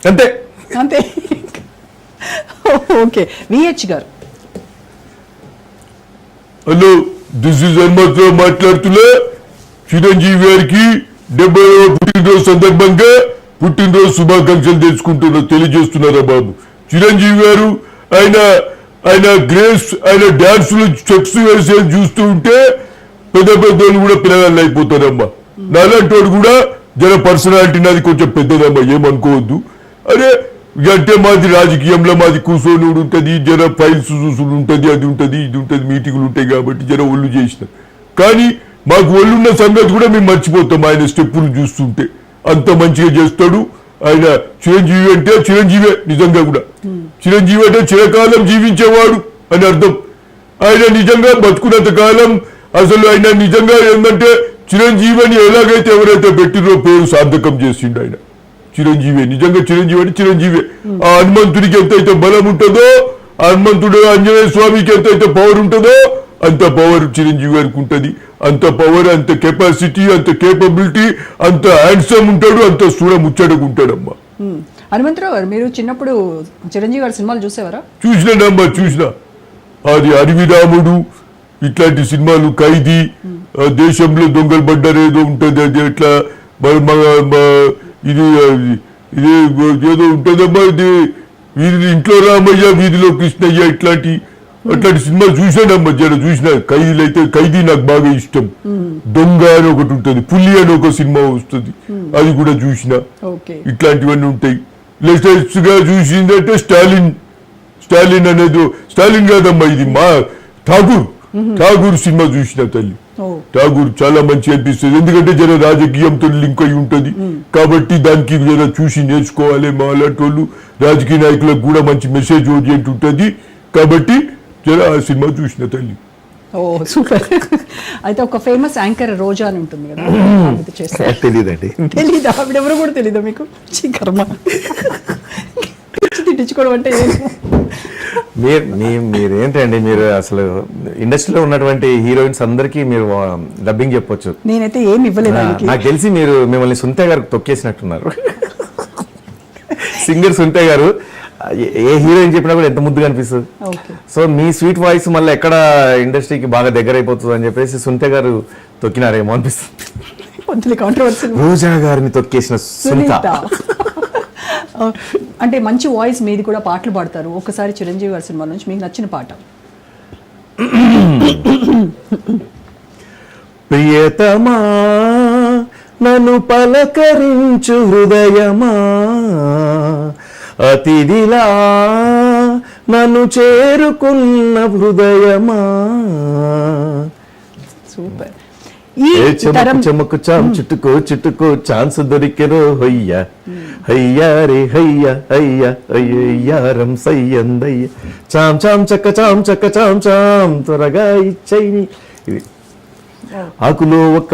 అంతే అంతే. Okay, VH గారు. హలో, దిస్ ఇస్ హనుమంతరావు మాట్లాడుతున్నా. చిరంజీవి గారికి 70వ పుట్టినరోజు సందర్భంగా పుట్టినరోజు శుభాకాంక్షలు తెలియజేస్తున్నారా బాబు. చిరంజీవి గారు ఆయన గ్రేస్, ఆయన డాన్సులు స్టెప్స్ వేసేది చూస్తూ ఉంటే పెద్ద పెద్దోళ్ళు కూడా పిల్లగాళ్ళు అయిపోతారమ్మా. నాలాంటి వాడు కూడా జన పర్సనాలిటీ నాది కొంచెం పెద్దదమ్మా, ఏమనుకోవద్దు. అరే అంటే మాది రాజకీయంలో మాది కూర్చొని ఉంటుంది, జన ఫైల్స్ చూసుడు ఉంటుంది, అది ఉంటుంది ఇది ఉంటుంది, మీటింగ్లు ఉంటాయి కాబట్టి జన ఒళ్ళు చేసిన. కానీ మాకు ఒళ్ళున్న సంగతి కూడా మేము మర్చిపోతాం ఆయన స్టెప్పులు చూస్తుంటే. అంత మంచిగా చేస్తాడు ఆయన. చిరంజీవి అంటే చిరంజీవే, నిజంగా కూడా చిరంజీవి అంటే చిరకాలం జీవించేవాడు అని అర్థం. ఆయన నిజంగా బతుకున్నంత కాలం అసలు ఆయన నిజంగా ఏంటంటే చిరంజీవి అని ఎలాగైతే ఎవరైతే పెట్టినో పేరు సార్థకం చేసిండు ఆయన. చిరంజీవి నిజంగా చిరంజీవి అంటే చిరంజీవి. ఆ హనుమంతుడికి ఎంతైతే బలం ఉంటుందో, హనుమంతుడు ఆంజనేయ స్వామికి ఎంతైతే పవర్ ఉంటుందో అంత పవర్ చిరంజీవి గారికి ఉంటుంది. అంత పవర్, అంత కెపాసిటీ, అంత కేపబిలిటీ, అంత హ్యాండ్సమ్ ఉంటాడు, అంత సూడ ముచ్చటగా ఉంటాడమ్మా. హనుమంతరావు గారు, మీరు చిన్నప్పుడు చిరంజీవి గారి సినిమాలు చూసేవారా? చూసినానమ్మా, చూసిన. అది అడవిరాముడు ఇట్లాంటి సినిమాలు, ఖైదీ, దేశంలో దొంగలు పడ్డారు ఏదో ఉంటుంది, అది ఎట్లా ఇది ఇది ఏదో ఉంటుందమ్మా, ఇది వీధి ఇంట్లో రామయ్య వీధిలో కృష్ణయ్య, అట్లాంటి సినిమాలు చూసానమ్మా. జర చూసిన. ఖైదీలు అయితే ఖైదీ నాకు బాగా ఇష్టం. దొంగ అని ఒకటి ఉంటుంది, పులి అని ఒక సినిమా వస్తుంది, అది కూడా చూసిన. ఇట్లాంటివన్నీ ఉంటాయి. లేటెస్ట్ గా చూసిందంటే స్టాలిన్ అనేది, స్టాలిన్ కాదమ్మా, ఇది మా ఠాగూర్ సినిమా చూసిన తల్లి. ఠాగూర్ చాలా మంచి అనిపిస్తుంది, ఎందుకంటే జర రాజకీయంతో లింక్ అయి ఉంటది కాబట్టి దానికి జర చూసి నేర్చుకోవాలి. మా అలాంటి వాళ్ళు రాజకీయ నాయకులకు కూడా మంచి మెసేజ్ ఓరియంట్ ఉంటుంది కాబట్టి జర ఆ సినిమా చూసిన తల్లి. ఓ సూపర్. అయితే ఒక ఫేమస్ యాంకర్ రోజా అని ఉంటుంది కదా, తెలియదండి. తెలీదా? ఆవిడెవరో కూడా తెలీదా మీకు? కర్మ. తిట్టించుకోవడం అంటే మీరేంటండి, మీరు అసలు ఇండస్ట్రీలో ఉన్నటువంటి హీరోయిన్స్ అందరికీ మీరు డబ్బింగ్ చెప్పొచ్చు. నేనైతే ఏమి ఇవ్వలేదు. నాకు తెలిసి మీరు మిమ్మల్ని సునీత గారు తొక్కేసినట్టున్నారు. సింగర్ సునీత గారు ఏ హీరోయిన్ చెప్పినా కూడా ఎంత ముద్దుగా అనిపిస్తుంది. సో మీ స్వీట్ వాయిస్ మళ్ళీ ఎక్కడ ఇండస్ట్రీకి బాగా దగ్గర అయిపోతుంది అని చెప్పేసి సునీత గారు తొక్కినారేమో అనిపిస్తుంది. రోజా గారిని తొక్కేసిన సునీత. అంటే మంచి వాయిస్ మీది, కూడా పాటలు పాడతారు. ఒకసారి చిరంజీవి గారి సినిమా నుంచి మీకు నచ్చిన పాట. ప్రియతమా నన్ను పలకరించు హృదయమా, అతిథిలా నన్ను చేరుకున్న హృదయమా. సూపర్. చెమకు చాం చుట్టుకో ఛాన్స్ దొరికెరో హయ్య హయ్యా రే హయ్య హయ్య అయ్యారం సయ్యందయ్య చాం చాం చక్క చాం త్వరగా ఇచ్చైని. ఆకులో ఒక